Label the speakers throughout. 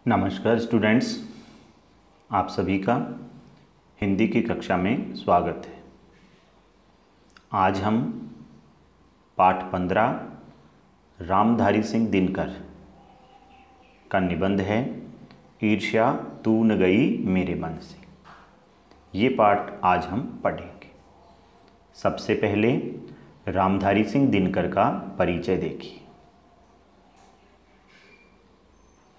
Speaker 1: नमस्कार स्टूडेंट्स, आप सभी का हिंदी की कक्षा में स्वागत है। आज हम पाठ 15 रामधारी सिंह दिनकर का निबंध है ईर्ष्या तू न गई मेरे मन से। ये पाठ आज हम पढ़ेंगे। सबसे पहले रामधारी सिंह दिनकर का परिचय देखिए।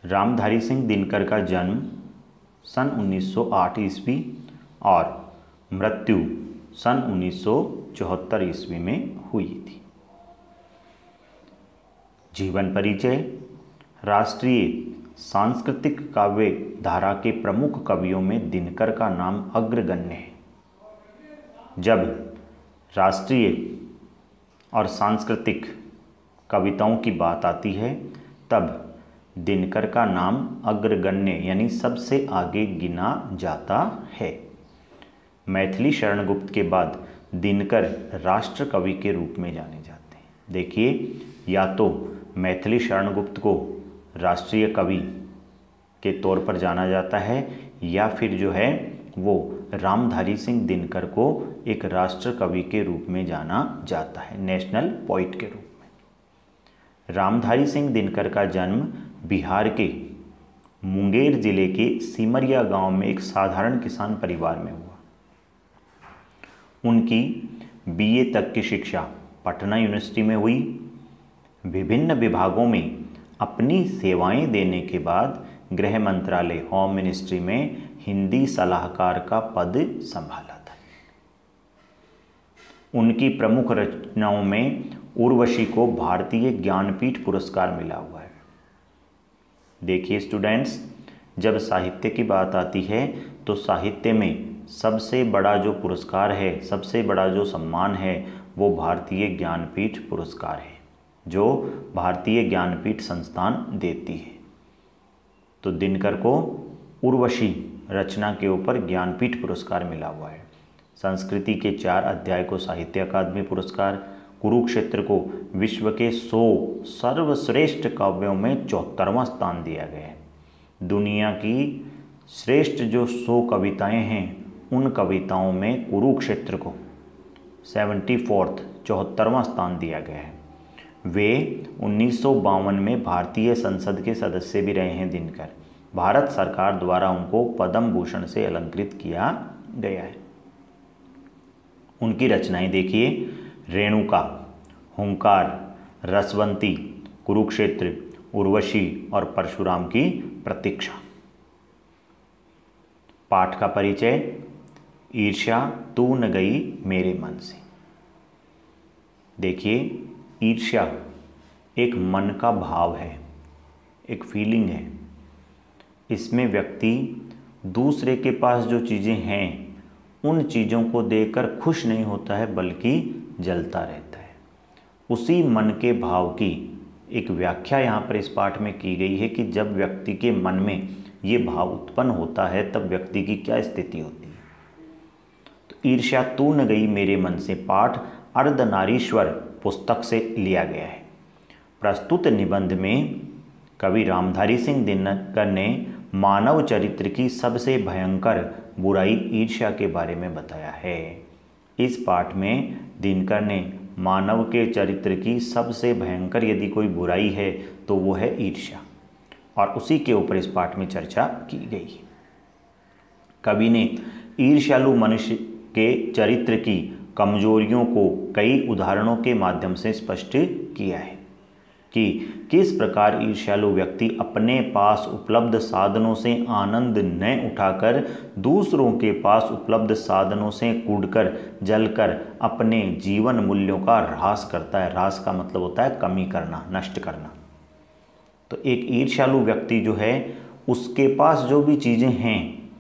Speaker 1: रामधारी सिंह दिनकर का जन्म सन 1908 ईस्वी और मृत्यु सन 1974 ईस्वी में हुई थी। जीवन परिचय। राष्ट्रीय सांस्कृतिक काव्य धारा के प्रमुख कवियों में दिनकर का नाम अग्रगण्य है। जब राष्ट्रीय और सांस्कृतिक कविताओं की बात आती है तब दिनकर का नाम अग्रगण्य यानी सबसे आगे गिना जाता है। मैथिली शरण गुप्त के बाद दिनकर राष्ट्र कवि के रूप में जाने जाते हैं। देखिए, या तो मैथिली शरण गुप्त को राष्ट्रीय कवि के तौर पर जाना जाता है या फिर जो है वो रामधारी सिंह दिनकर को एक राष्ट्र कवि के रूप में जाना जाता है, नेशनल पोइट के रूप में। रामधारी सिंह दिनकर का जन्म बिहार के मुंगेर जिले के सिमरिया गांव में एक साधारण किसान परिवार में हुआ। उनकी बीए तक की शिक्षा पटना यूनिवर्सिटी में हुई। विभिन्न विभागों में अपनी सेवाएं देने के बाद गृह मंत्रालय होम मिनिस्ट्री में हिंदी सलाहकार का पद संभाला था। उनकी प्रमुख रचनाओं में उर्वशी को भारतीय ज्ञानपीठ पुरस्कार मिला हुआ है। देखिए स्टूडेंट्स, जब साहित्य की बात आती है तो साहित्य में सबसे बड़ा जो पुरस्कार है, सबसे बड़ा जो सम्मान है वो भारतीय ज्ञानपीठ पुरस्कार है, जो भारतीय ज्ञानपीठ संस्थान देती है। तो दिनकर को उर्वशी रचना के ऊपर ज्ञानपीठ पुरस्कार मिला हुआ है। संस्कृति के 4 अध्याय को साहित्य अकादमी पुरस्कार, कुरुक्षेत्र को विश्व के 100 सर्वश्रेष्ठ काव्यों में 74वां स्थान दिया गया है। दुनिया की श्रेष्ठ जो 100 कविताएं हैं उन कविताओं में कुरुक्षेत्र को 74वां स्थान दिया गया है। वे 1952 में भारतीय संसद के सदस्य भी रहे हैं। दिनकर भारत सरकार द्वारा उनको पद्म भूषण से अलंकृत किया गया है। उनकी रचनाएं देखिए, रेणुका, हुंकार, रसवंती, कुरुक्षेत्र, उर्वशी और परशुराम की प्रतीक्षा। पाठ का परिचय। ईर्ष्या तू न गई मेरे मन से। देखिए, ईर्ष्या एक मन का भाव है, एक फीलिंग है। इसमें व्यक्ति दूसरे के पास जो चीज़ें हैं उन चीज़ों को देखकर खुश नहीं होता है बल्कि जलता रहता है। उसी मन के भाव की एक व्याख्या यहाँ पर इस पाठ में की गई है कि जब व्यक्ति के मन में ये भाव उत्पन्न होता है तब व्यक्ति की क्या स्थिति होती है। तो ईर्ष्या तू न गई मेरे मन से पाठ अर्धनारीश्वर पुस्तक से लिया गया है। प्रस्तुत निबंध में कवि रामधारी सिंह दिनकर ने मानव चरित्र की सबसे भयंकर बुराई ईर्ष्या के बारे में बताया है। इस पाठ में दिनकर ने मानव के चरित्र की सबसे भयंकर यदि कोई बुराई है तो वो है ईर्ष्या, और उसी के ऊपर इस पाठ में चर्चा की गई है। कवि ने ईर्ष्यालु मनुष्य के चरित्र की कमजोरियों को कई उदाहरणों के माध्यम से स्पष्ट किया है कि किस प्रकार ईर्ष्यालु व्यक्ति अपने पास उपलब्ध साधनों से आनंद न उठाकर दूसरों के पास उपलब्ध साधनों से कूदकर जलकर अपने जीवन मूल्यों का ह्रास करता है। ह्रास का मतलब होता है कमी करना, नष्ट करना। तो एक ईर्ष्यालु व्यक्ति जो है उसके पास जो भी चीज़ें हैं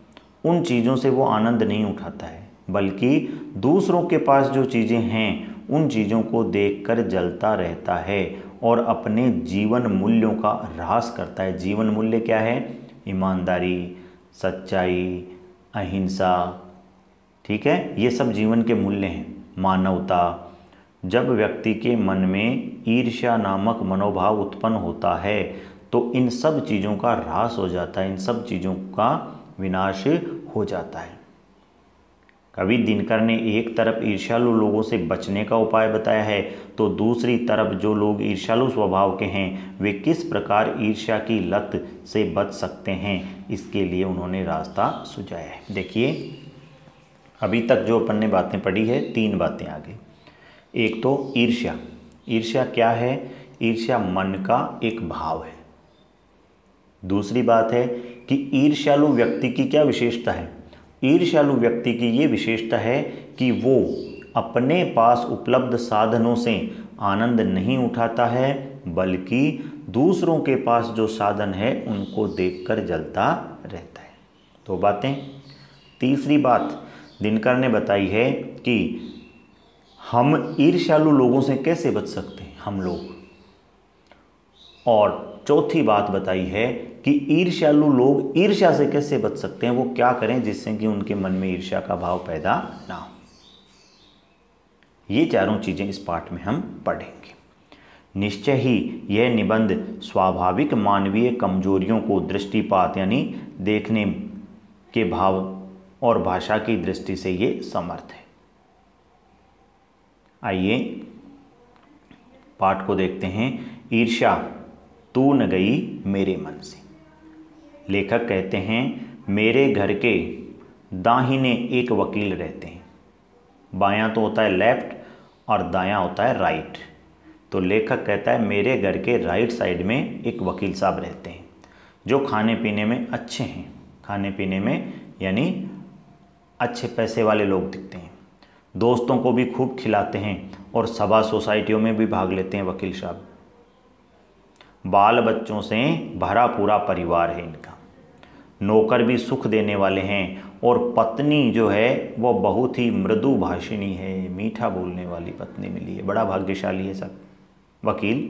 Speaker 1: उन चीज़ों से वो आनंद नहीं उठाता है बल्कि दूसरों के पास जो चीज़ें हैं उन चीज़ों को देखकर जलता रहता है और अपने जीवन मूल्यों का ह्रास करता है। जीवन मूल्य क्या है? ईमानदारी, सच्चाई, अहिंसा, ठीक है, ये सब जीवन के मूल्य हैं। मानवता। जब व्यक्ति के मन में ईर्ष्या नामक मनोभाव उत्पन्न होता है तो इन सब चीज़ों का ह्रास हो जाता है, इन सब चीज़ों का विनाश हो जाता है। कवि दिनकर ने एक तरफ ईर्ष्यालु लोगों से बचने का उपाय बताया है, तो दूसरी तरफ जो लोग ईर्ष्यालु स्वभाव के हैं वे किस प्रकार ईर्ष्या की लत से बच सकते हैं, इसके लिए उन्होंने रास्ता सुझाया है। देखिए, अभी तक जो अपन ने बातें पढ़ी है, 3 बातें आ गई। एक तो ईर्ष्या। ईर्ष्या क्या है? ईर्ष्या मन का एक भाव है। दूसरी बात है कि ईर्ष्यालु व्यक्ति की क्या विशेषता है? ईर्ष्यालु व्यक्ति की ये विशेषता है कि वो अपने पास उपलब्ध साधनों से आनंद नहीं उठाता है, बल्कि दूसरों के पास जो साधन है उनको देखकर जलता रहता है। तो बातें। तीसरी बात दिनकर ने बताई है कि हम ईर्ष्यालु लोगों से कैसे बच सकते हैं, हम लोग। और चौथी बात बताई है कि ईर्ष्यालु लोग ईर्ष्या से कैसे बच सकते हैं, वो क्या करें जिससे कि उनके मन में ईर्ष्या का भाव पैदा ना हो। ये चारों चीज़ें इस पाठ में हम पढ़ेंगे। निश्चय ही यह निबंध स्वाभाविक मानवीय कमजोरियों को दृष्टिपात यानी देखने के भाव और भाषा की दृष्टि से ये समर्थ है। आइए पाठ को देखते हैं। ईर्ष्या तू न गई मेरे मन से। लेखक कहते हैं, मेरे घर के दाहिने एक वकील रहते हैं। बायां तो होता है लेफ्ट और दायां होता है राइट। तो लेखक कहता है मेरे घर के राइट साइड में एक वकील साहब रहते हैं जो खाने पीने में अच्छे हैं। खाने पीने में यानी अच्छे पैसे वाले लोग दिखते हैं, दोस्तों को भी खूब खिलाते हैं और सभा सोसाइटियों में भी भाग लेते हैं वकील साहब। बाल बच्चों से भरा पूरा परिवार है इनका। नौकर भी सुख देने वाले हैं और पत्नी जो है वो बहुत ही मृदु भाषिणी है, मीठा बोलने वाली पत्नी मिली है। बड़ा भाग्यशाली है सब वकील।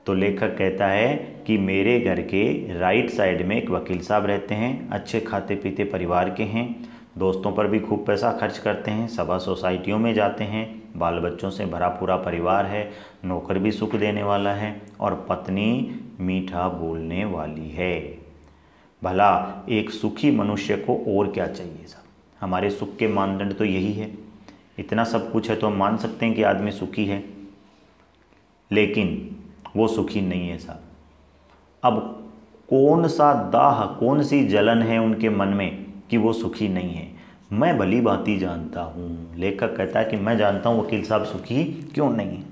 Speaker 1: तो लेखक कहता है कि मेरे घर के राइट साइड में एक वकील साहब रहते हैं, अच्छे खाते पीते परिवार के हैं, दोस्तों पर भी खूब पैसा खर्च करते हैं, सभा सोसाइटियों में जाते हैं, बाल बच्चों से भरा पूरा परिवार है, नौकर भी सुख देने वाला है और पत्नी मीठा बोलने वाली है। भला एक सुखी मनुष्य को और क्या चाहिए साहब? हमारे सुख के मानदंड तो यही है। इतना सब कुछ है तो हम मान सकते हैं कि आदमी सुखी है, लेकिन वो सुखी नहीं है साहब। अब कौन सा दाह, कौन सी जलन है उनके मन में कि वो सुखी नहीं है? मैं भली भांति जानता हूँ। लेखक कहता है कि मैं जानता हूँ वकील साहब सुखी क्यों नहीं है।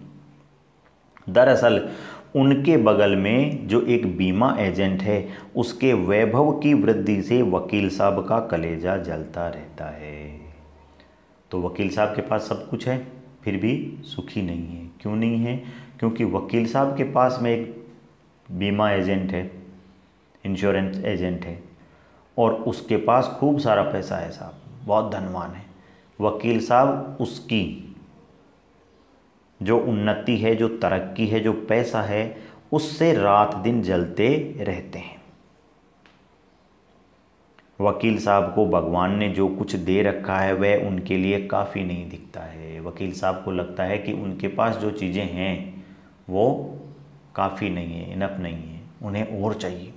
Speaker 1: दरअसल उनके बगल में जो एक बीमा एजेंट है उसके वैभव की वृद्धि से वकील साहब का कलेजा जलता रहता है। तो वकील साहब के पास सब कुछ है फिर भी सुखी नहीं है। क्यों नहीं है? क्योंकि वकील साहब के पास में एक बीमा एजेंट है, इंश्योरेंस एजेंट है, और उसके पास खूब सारा पैसा है साहब, बहुत धनवान है। वकील साहब उसकी जो उन्नति है, जो तरक्की है, जो पैसा है, उससे रात दिन जलते रहते हैं। वकील साहब को भगवान ने जो कुछ दे रखा है वह उनके लिए काफ़ी नहीं दिखता है। वकील साहब को लगता है कि उनके पास जो चीज़ें हैं वो काफ़ी नहीं है, इनफ नहीं है, उन्हें और चाहिए।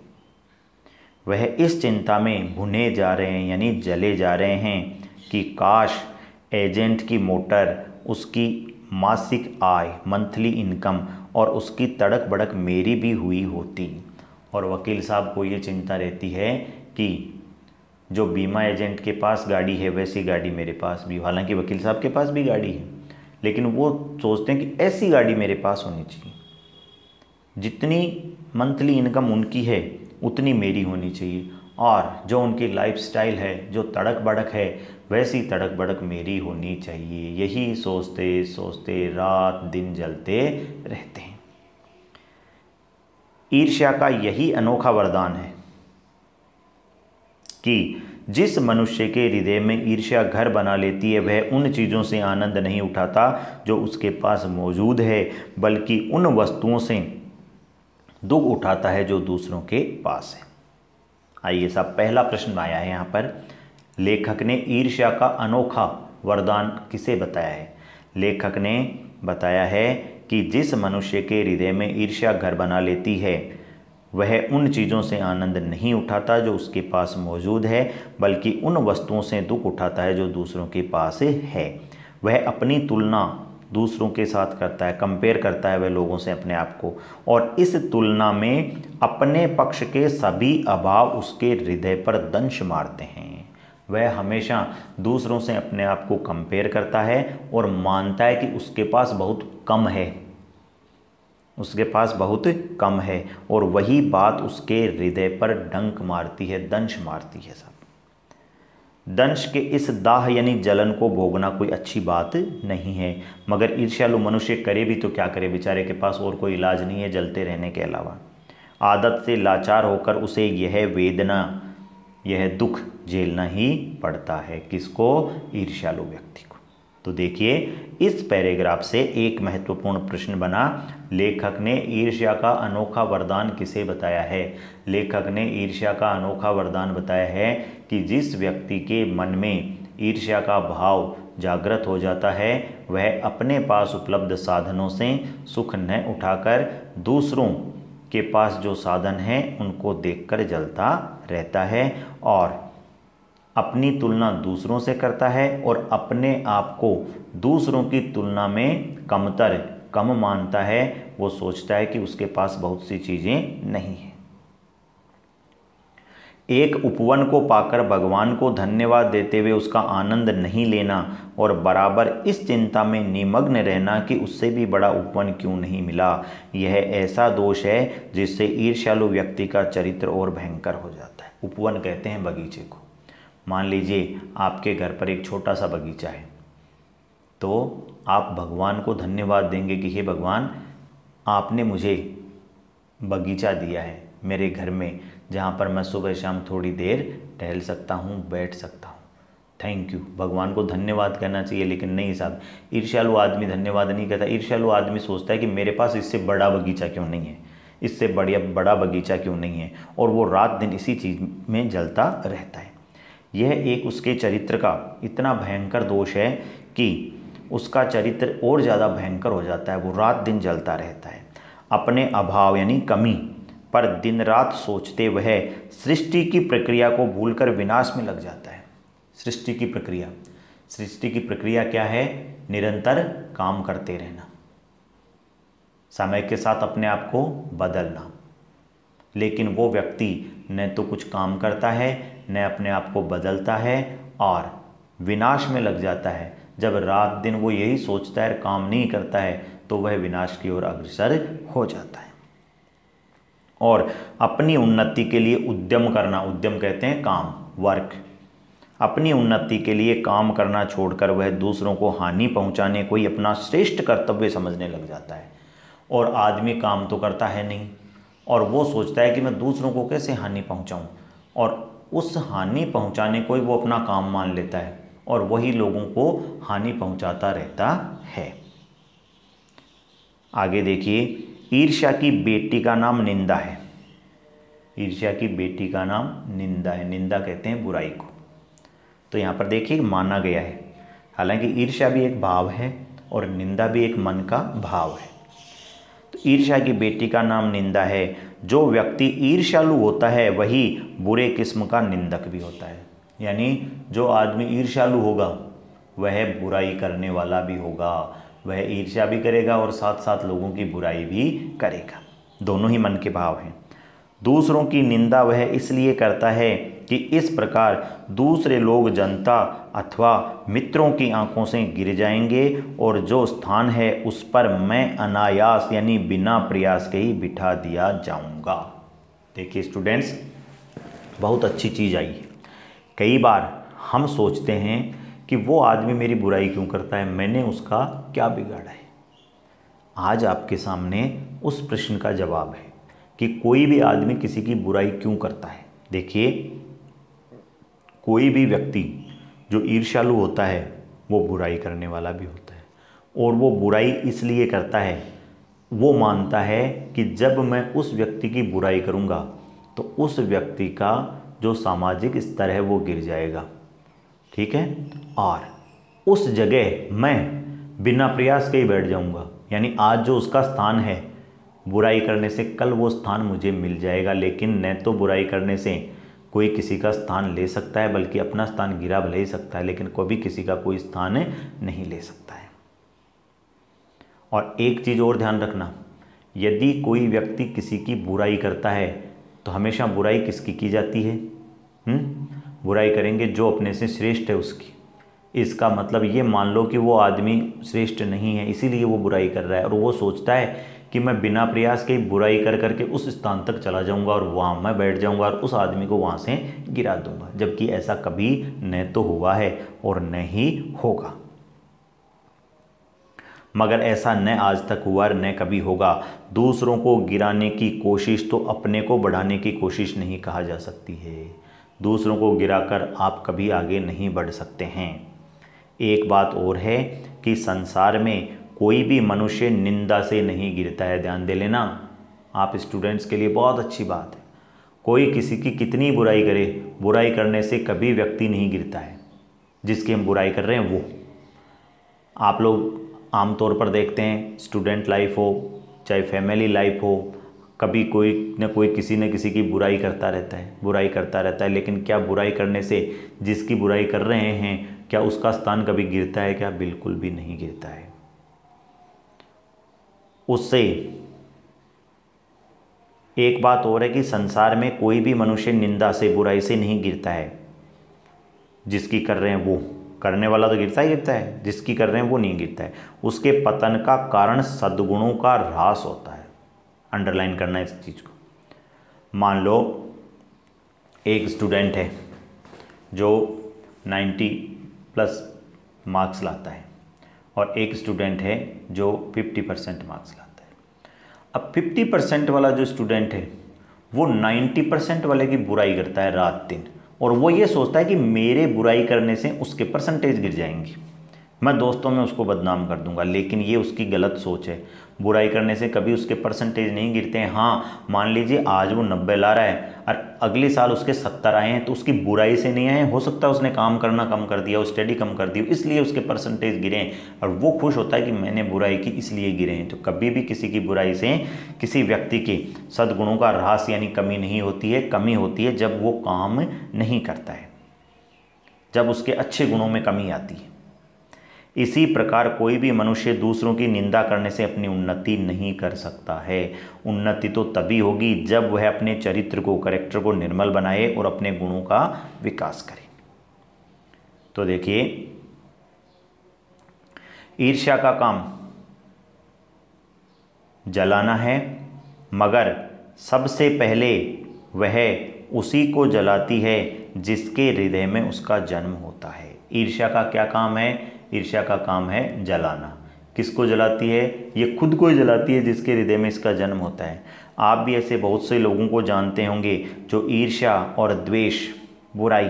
Speaker 1: वह इस चिंता में भुने जा रहे हैं यानी जले जा रहे हैं कि काश एजेंट की मोटर, उसकी मासिक आय, मंथली इनकम और उसकी तड़क भड़क मेरी भी हुई होती। और वकील साहब को ये चिंता रहती है कि जो बीमा एजेंट के पास गाड़ी है वैसी गाड़ी मेरे पास भी। हालांकि वकील साहब के पास भी गाड़ी है, लेकिन वो सोचते हैं कि ऐसी गाड़ी मेरे पास होनी चाहिए, जितनी मंथली इनकम उनकी है उतनी मेरी होनी चाहिए, और जो उनकी लाइफस्टाइल है, जो तड़क भड़क है, वैसी तड़क भड़क मेरी होनी चाहिए। यही सोचते सोचते रात दिन जलते रहते हैं। ईर्ष्या का यही अनोखा वरदान है कि जिस मनुष्य के हृदय में ईर्ष्या घर बना लेती है वह उन चीज़ों से आनंद नहीं उठाता जो उसके पास मौजूद है, बल्कि उन वस्तुओं से दुख उठाता है जो दूसरों के पास है। आइए साहब, पहला प्रश्न आया है यहाँ पर। लेखक ने ईर्ष्या का अनोखा वरदान किसे बताया है? लेखक ने बताया है कि जिस मनुष्य के हृदय में ईर्ष्या घर बना लेती है वह उन चीज़ों से आनंद नहीं उठाता जो उसके पास मौजूद है, बल्कि उन वस्तुओं से दुख उठाता है जो दूसरों के पास है। वह अपनी तुलना दूसरों के साथ करता है, कंपेयर करता है वह लोगों से अपने आप को, और इस तुलना में अपने पक्ष के सभी अभाव उसके हृदय पर दंश मारते हैं। वह हमेशा दूसरों से अपने आप को कंपेयर करता है और मानता है कि उसके पास बहुत कम है, उसके पास बहुत कम है, और वही बात उसके हृदय पर डंक मारती है, दंश मारती है। सब दंश के इस दाह यानी जलन को भोगना कोई अच्छी बात नहीं है, मगर ईर्ष्यालु मनुष्य करे भी तो क्या करे, बेचारे के पास और कोई इलाज नहीं है जलते रहने के अलावा। आदत से लाचार होकर उसे यह वेदना, यह दुख झेलना ही पड़ता है। किसको? ईर्ष्यालु व्यक्ति को। तो देखिए, इस पैराग्राफ से एक महत्वपूर्ण प्रश्न बना, लेखक ने ईर्ष्या का अनोखा वरदान किसे बताया है? लेखक ने ईर्ष्या का अनोखा वरदान बताया है कि जिस व्यक्ति के मन में ईर्ष्या का भाव जागृत हो जाता है, वह अपने पास उपलब्ध साधनों से सुख न उठाकर दूसरों के पास जो साधन हैं उनको देखकर जलता रहता है, और अपनी तुलना दूसरों से करता है, और अपने आप को दूसरों की तुलना में कम मानता है। वो सोचता है कि उसके पास बहुत सी चीज़ें नहीं हैं। एक उपवन को पाकर भगवान को धन्यवाद देते हुए उसका आनंद नहीं लेना और बराबर इस चिंता में निमग्न रहना कि उससे भी बड़ा उपवन क्यों नहीं मिला, यह ऐसा दोष है जिससे ईर्ष्यालु व्यक्ति का चरित्र और भयंकर हो जाता है। उपवन कहते हैं बगीचे को। मान लीजिए आपके घर पर एक छोटा सा बगीचा है, तो आप भगवान को धन्यवाद देंगे कि हे भगवान, आपने मुझे बगीचा दिया है मेरे घर में, जहाँ पर मैं सुबह शाम थोड़ी देर टहल सकता हूँ, बैठ सकता हूँ। Thank you. भगवान को धन्यवाद करना चाहिए, लेकिन नहीं साहब, ईर्ष्यालु आदमी धन्यवाद नहीं करता। ईर्ष्यालु आदमी सोचता है कि मेरे पास इससे बड़ा बगीचा क्यों नहीं है, इससे बड़ा बगीचा क्यों नहीं है, और वो रात दिन इसी चीज़ में जलता रहता है। यह एक उसके चरित्र का इतना भयंकर दोष है कि उसका चरित्र और ज़्यादा भयंकर हो जाता है। वो रात दिन जलता रहता है। अपने अभाव यानी कमी पर दिन रात सोचते वह सृष्टि की प्रक्रिया को भूलकर विनाश में लग जाता है। सृष्टि की प्रक्रिया क्या है? निरंतर काम करते रहना, समय के साथ अपने आप को बदलना। लेकिन वो व्यक्ति न तो कुछ काम करता है, न अपने आप को बदलता है, और विनाश में लग जाता है। जब रात दिन वो यही सोचता है, काम नहीं करता है, तो वह विनाश की ओर अग्रसर हो जाता है। और अपनी उन्नति के लिए उद्यम करना, उद्यम कहते हैं काम, वर्क, अपनी उन्नति के लिए काम करना छोड़कर वह दूसरों को हानि पहुंचाने को ही अपना श्रेष्ठ कर्तव्य समझने लग जाता है। और आदमी काम तो करता है नहीं, और वो सोचता है कि मैं दूसरों को कैसे हानि पहुंचाऊं, और उस हानि पहुंचाने को ही वो अपना काम मान लेता है, और वही लोगों को हानि पहुंचाता रहता है। आगे देखिए, ईर्ष्या की बेटी का नाम निंदा है। ईर्ष्या की बेटी का नाम निंदा है। निंदा कहते हैं बुराई को। तो यहाँ पर देखिए माना गया है, हालांकि ईर्ष्या भी एक भाव है और निंदा भी एक मन का भाव है। तो ईर्ष्या की बेटी का नाम निंदा है। जो व्यक्ति ईर्ष्यालु होता है वही बुरे किस्म का निंदक भी होता है। यानी जो आदमी ईर्ष्यालु होगा वह बुराई करने वाला भी होगा, वह ईर्ष्या भी करेगा और साथ साथ लोगों की बुराई भी करेगा। दोनों ही मन के भाव हैं। दूसरों की निंदा वह इसलिए करता है कि इस प्रकार दूसरे लोग जनता अथवा मित्रों की आंखों से गिर जाएंगे, और जो स्थान है उस पर मैं अनायास यानी बिना प्रयास के ही बिठा दिया जाऊंगा। देखिए स्टूडेंट्स, बहुत अच्छी चीज़ आई है। कई बार हम सोचते हैं कि वो आदमी मेरी बुराई क्यों करता है, मैंने उसका क्या बिगाड़ा है। आज आपके सामने उस प्रश्न का जवाब है कि कोई भी आदमी किसी की बुराई क्यों करता है। देखिए, कोई भी व्यक्ति जो ईर्ष्यालु होता है वो बुराई करने वाला भी होता है, और वो बुराई इसलिए करता है, वो मानता है कि जब मैं उस व्यक्ति की बुराई करूँगा तो उस व्यक्ति का जो सामाजिक स्तर है वो गिर जाएगा, ठीक है, और उस जगह मैं बिना प्रयास के ही बैठ जाऊँगा। यानी आज जो उसका स्थान है बुराई करने से कल वो स्थान मुझे मिल जाएगा, लेकिन न तो बुराई करने से कोई किसी का स्थान ले सकता है, बल्कि अपना स्थान गिरा भले ही सकता है, लेकिन कभी किसी का कोई स्थान नहीं ले सकता है। और एक चीज़ और ध्यान रखना, यदि कोई व्यक्ति किसी की बुराई करता है तो हमेशा बुराई किसकी की जाती है? बुराई करेंगे जो अपने से श्रेष्ठ है उसकी। इसका मतलब ये मान लो कि वो आदमी श्रेष्ठ नहीं है, इसीलिए वो बुराई कर रहा है, और वो सोचता है कि मैं बिना प्रयास के बुराई कर करके उस स्थान तक चला जाऊंगा और वहाँ मैं बैठ जाऊंगा और उस आदमी को वहाँ से गिरा दूंगा, जबकि ऐसा कभी न तो हुआ है और न ही होगा। मगर ऐसा न आज तक हुआ और न कभी होगा। दूसरों को गिराने की कोशिश तो अपने को बढ़ाने की कोशिश नहीं कहा जा सकती है। दूसरों को गिराकर आप कभी आगे नहीं बढ़ सकते हैं। एक बात और है कि संसार में कोई भी मनुष्य निंदा से नहीं गिरता है। ध्यान दे लेना, आप स्टूडेंट्स के लिए बहुत अच्छी बात है। कोई किसी की कितनी बुराई करे, बुराई करने से कभी व्यक्ति नहीं गिरता है। जिसकी हम बुराई कर रहे हैं वो, आप लोग आमतौर पर देखते हैं, स्टूडेंट लाइफ हो चाहे फैमिली लाइफ हो, कभी कोई न कोई किसी न किसी की बुराई करता रहता है, लेकिन क्या बुराई करने से जिसकी बुराई कर रहे हैं क्या उसका स्थान कभी गिरता है? क्या बिल्कुल भी नहीं गिरता है। उससे एक बात और है कि संसार में कोई भी मनुष्य निंदा से, बुराई से नहीं गिरता है। जिसकी कर रहे हैं वो, करने वाला तो गिरता ही गिरता है, जिसकी कर रहे हैं वो नहीं गिरता है। उसके पतन का कारण सद्गुणों का ह्रास होता है। अंडरलाइन करना इस चीज़ को। मान लो एक स्टूडेंट है जो 90+ मार्क्स लाता है और एक स्टूडेंट है जो 50% मार्क्स लाता है। अब 50% वाला जो स्टूडेंट है वो 90% वाले की बुराई करता है रात दिन, और वो ये सोचता है कि मेरे बुराई करने से उसके परसेंटेज गिर जाएंगी, मैं दोस्तों में उसको बदनाम कर दूंगा। लेकिन ये उसकी गलत सोच है। बुराई करने से कभी उसके परसेंटेज नहीं गिरते हैं। हाँ, मान लीजिए आज वो 90 ला रहा है और अगले साल उसके 70 आए हैं, तो उसकी बुराई से नहीं आए, हो सकता है उसने काम करना कम कर दिया, स्टडी कम कर दी, इसलिए उसके परसेंटेज गिरे हैं, और वो खुश होता है कि मैंने बुराई की इसलिए गिरे हैं। तो कभी भी किसी की बुराई से किसी व्यक्ति के सद्गुणों का ह्रास यानी कमी नहीं होती है। कमी होती है जब वो काम नहीं करता है, जब उसके अच्छे गुणों में कमी आती है। इसी प्रकार कोई भी मनुष्य दूसरों की निंदा करने से अपनी उन्नति नहीं कर सकता है। उन्नति तो तभी होगी जब वह अपने चरित्र को, कैरेक्टर को निर्मल बनाए और अपने गुणों का विकास करे। तो देखिए, ईर्ष्या का काम जलाना है, मगर सबसे पहले वह उसी को जलाती है जिसके हृदय में उसका जन्म होता है। ईर्ष्या का क्या काम है? ईर्ष्या का काम है जलाना। किसको जलाती है? ये खुद को ही जलाती है जिसके हृदय में इसका जन्म होता है। आप भी ऐसे बहुत से लोगों को जानते होंगे जो ईर्ष्या और द्वेष, बुराई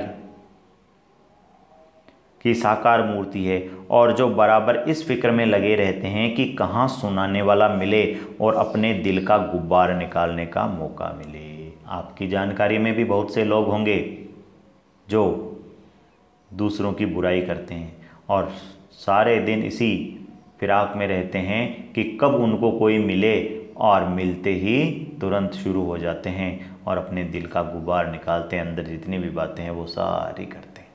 Speaker 1: की साकार मूर्ति है, और जो बराबर इस फिक्र में लगे रहते हैं कि कहाँ सुनाने वाला मिले और अपने दिल का गुब्बार निकालने का मौका मिले। आपकी जानकारी में भी बहुत से लोग होंगे जो दूसरों की बुराई करते हैं और सारे दिन इसी फिराक में रहते हैं कि कब उनको कोई मिले, और मिलते ही तुरंत शुरू हो जाते हैं और अपने दिल का गुब्बार निकालते हैं। अंदर जितनी भी बातें हैं वो सारी करते हैं।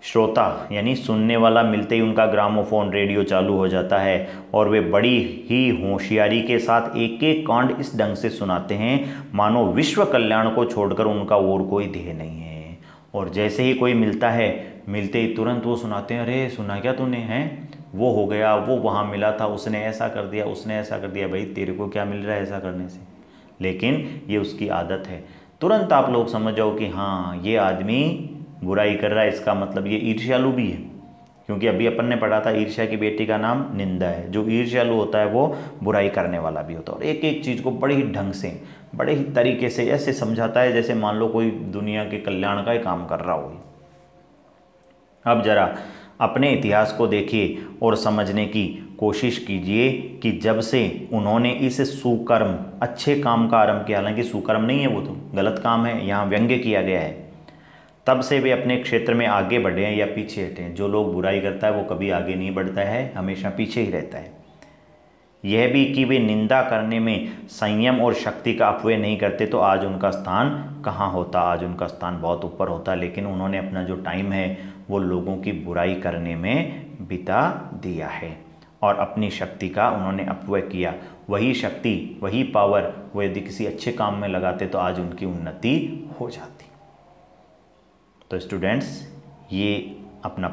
Speaker 1: श्रोता यानी सुनने वाला मिलते ही उनका ग्रामोफोन, रेडियो चालू हो जाता है और वे बड़ी ही होशियारी के साथ एक एक कांड इस ढंग से सुनाते हैं मानो विश्व कल्याण को छोड़कर उनका और कोई ध्येय नहीं है। और जैसे ही कोई मिलता है, मिलते ही तुरंत वो सुनाते हैं, अरे सुना क्या तूने? हैं वो हो गया, वो वहाँ मिला था, उसने ऐसा कर दिया, उसने ऐसा कर दिया। भाई तेरे को क्या मिल रहा है ऐसा करने से? लेकिन ये उसकी आदत है। तुरंत आप लोग समझ जाओ कि हाँ ये आदमी बुराई कर रहा है, इसका मतलब ये ईर्ष्यालु भी है। क्योंकि अभी अपन ने पढ़ा था ईर्ष्या की बेटी का नाम निंदा है। जो ईर्ष्यालु होता है वो बुराई करने वाला भी होता है, और एक एक चीज़ को बड़े ही ढंग से, बड़े ही तरीके से ऐसे समझाता है जैसे मान लो कोई दुनिया के कल्याण का ही काम कर रहा हो। अब जरा अपने इतिहास को देखिए और समझने की कोशिश कीजिए कि जब से उन्होंने इस सुकर्म, अच्छे काम का आरंभ किया, हालांकि सुकर्म नहीं है वो तो गलत काम है, यहाँ व्यंग्य किया गया है, तब से वे अपने क्षेत्र में आगे बढ़े हैं या पीछे हटे हैं। जो लोग बुराई करता है वो कभी आगे नहीं बढ़ता है, हमेशा पीछे ही रहता है। यह भी कि वे निंदा करने में संयम और शक्ति का अपव्यय नहीं करते तो आज उनका स्थान कहाँ होता, आज उनका स्थान बहुत ऊपर होता। लेकिन उन्होंने अपना जो टाइम है वो लोगों की बुराई करने में बिता दिया है और अपनी शक्ति का उन्होंने अपव्यय किया। वही शक्ति, वही पावर वो यदि किसी अच्छे काम में लगाते तो आज उनकी उन्नति हो जाती। तो स्टूडेंट्स, ये अपना